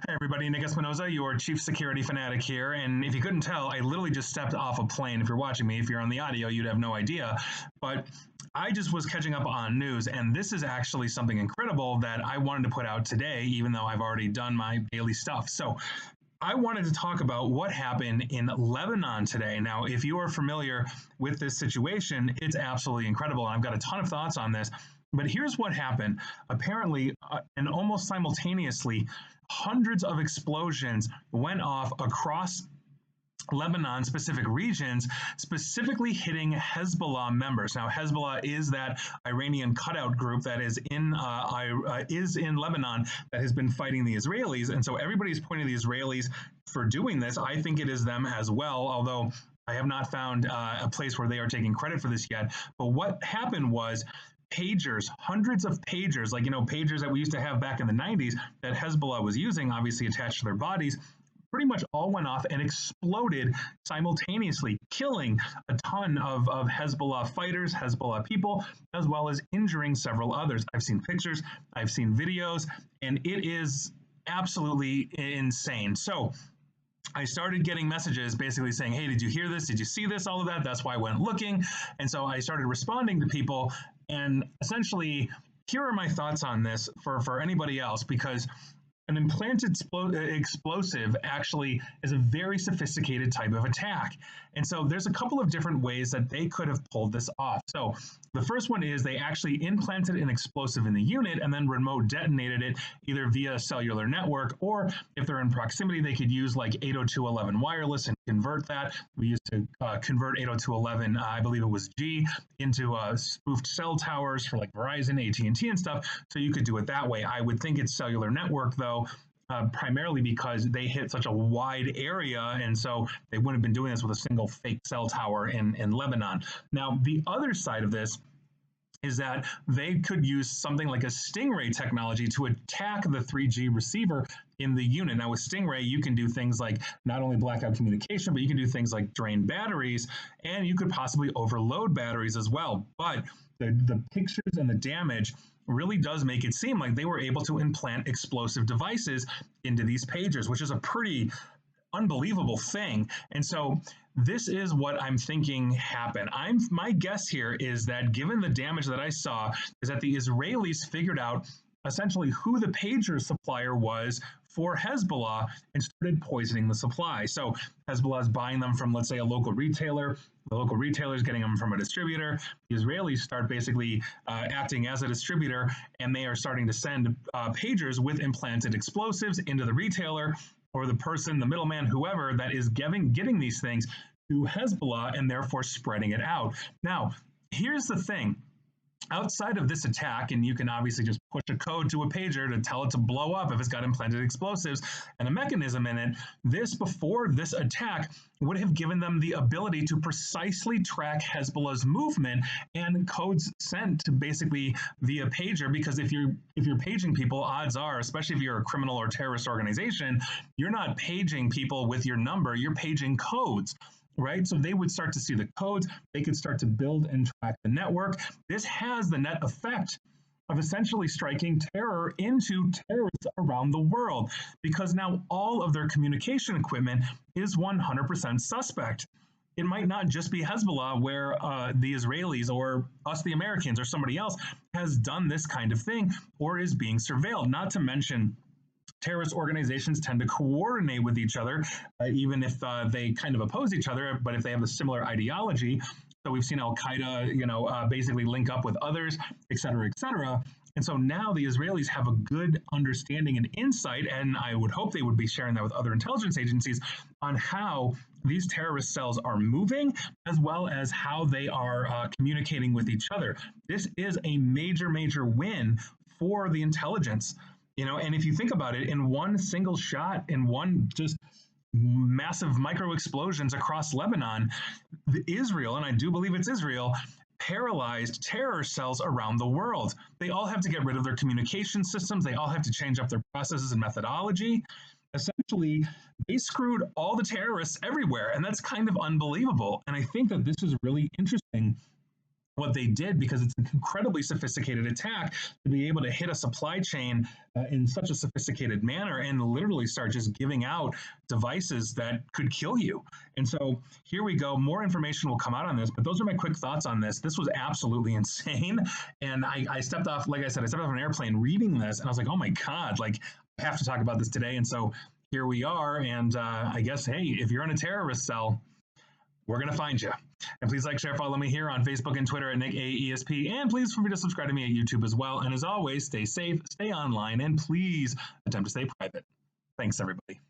Hey everybody, Nick Espinoza, your chief security fanatic here. And if you couldn't tell, I literally just stepped off a plane. If you're watching me, if you're on the audio, you'd have no idea. But I just was catching up on news, and this is actually something incredible that I wanted to put out today, even though I've already done my daily stuff. So I wanted to talk about what happened in Lebanon today. Now, if you are familiar with this situation, it's absolutely incredible. And I've got a ton of thoughts on this. But here's what happened. Apparently, and almost simultaneously, hundreds of explosions went off across Lebanon specific regions, specifically hitting Hezbollah members. Now, Hezbollah is that Iranian cutout group that is in Lebanon that has been fighting the Israelis, and so everybody's pointing to the Israelis for doing this. I think it is them as well, although I have not found a place where they are taking credit for this yet. But what happened was pagers, hundreds of pagers, like, pagers that we used to have back in the 90s that Hezbollah was using, obviously attached to their bodies, pretty much all went off and exploded simultaneously, killing a ton of Hezbollah fighters, Hezbollah people, as well as injuring several others. I've seen pictures, I've seen videos, and it is absolutely insane. So I started getting messages basically saying, hey, did you hear this? Did you see this? All of that. That's why I went looking. And so I started responding to people. And essentially, here are my thoughts on this for anybody else, because an implanted explosive actually is a very sophisticated type of attack. And so there's a couple of different ways that they could have pulled this off. So the first one is they actually implanted an explosive in the unit and then remote detonated it either via cellular network, or if they're in proximity, they could use like 802.11 wireless and convert that. We used to convert 802.11, I believe it was G, into spoofed cell towers for like Verizon, AT&T and stuff. So you could do it that way. I would think it's cellular network though, primarily because they hit such a wide area, and so they wouldn't have been doing this with a single fake cell tower in Lebanon. Now, the other side of this is that they could use something like a Stingray technology to attack the 3G receiver in the unit. Now, with Stingray, you can do things like not only blackout communication, but you can do things like drain batteries, and you could possibly overload batteries as well. But the pictures and the damage really does make it seem like they were able to implant explosive devices into these pagers, which is a pretty unbelievable thing. And so this is what I'm thinking happened. My guess here is that given the damage that I saw, is that the Israelis figured out essentially who the pager supplier was for Hezbollah and started poisoning the supply. So Hezbollah is buying them from, let's say, a local retailer. The local retailer is getting them from a distributor. The Israelis start basically acting as a distributor, and they are starting to send pagers with implanted explosives into the retailer or the person, the middleman, whoever that is getting these things to Hezbollah and therefore spreading it out. Now, here's the thing. Outside of this attack, and you can obviously just push a code to a pager to tell it to blow up if it's got implanted explosives and a mechanism in it, before this attack would have given them the ability to precisely track Hezbollah's movement and codes sent to basically via pager. Because if you're paging people, odds are, especially if you're a criminal or terrorist organization, you're not paging people with your number, you're paging codes. Right? So they would start to see the codes. They could start to build and track the network. This has the net effect of essentially striking terror into terrorists around the world, because now all of their communication equipment is 100% suspect. It might not just be Hezbollah where the Israelis or us, the Americans, or somebody else has done this kind of thing or is being surveilled, not to mention terrorist organizations tend to coordinate with each other, even if they kind of oppose each other, but if they have a similar ideology. So we've seen Al Qaeda, basically link up with others, et cetera, et cetera. And so now the Israelis have a good understanding and insight, and I would hope they would be sharing that with other intelligence agencies on how these terrorist cells are moving, as well as how they are communicating with each other. This is a major, major win for the intelligence. And if you think about it, in one single shot, in one just massive micro explosions across Lebanon, Israel, and I do believe it's Israel, paralyzed terror cells around the world. They all have to get rid of their communication systems. They all have to change up their processes and methodology. Essentially, they screwed all the terrorists everywhere, and that's kind of unbelievable. And I think that this is really interesting what they did, because it's an incredibly sophisticated attack, to be able to hit a supply chain in such a sophisticated manner and literally start just giving out devices that could kill you. And so here we go. More information will come out on this, but those are my quick thoughts on this. This was absolutely insane. And I stepped off, like I said, I stepped off an airplane reading this, and I was like, oh my God, like, I have to talk about this today. And so here we are. And I guess, hey, if you're in a terrorist cell, we're going to find you. And please like, share, follow me here on Facebook and Twitter at Nick AESP. And please feel free to subscribe to me at YouTube as well. And as always, stay safe, stay online, and please attempt to stay private. Thanks, everybody.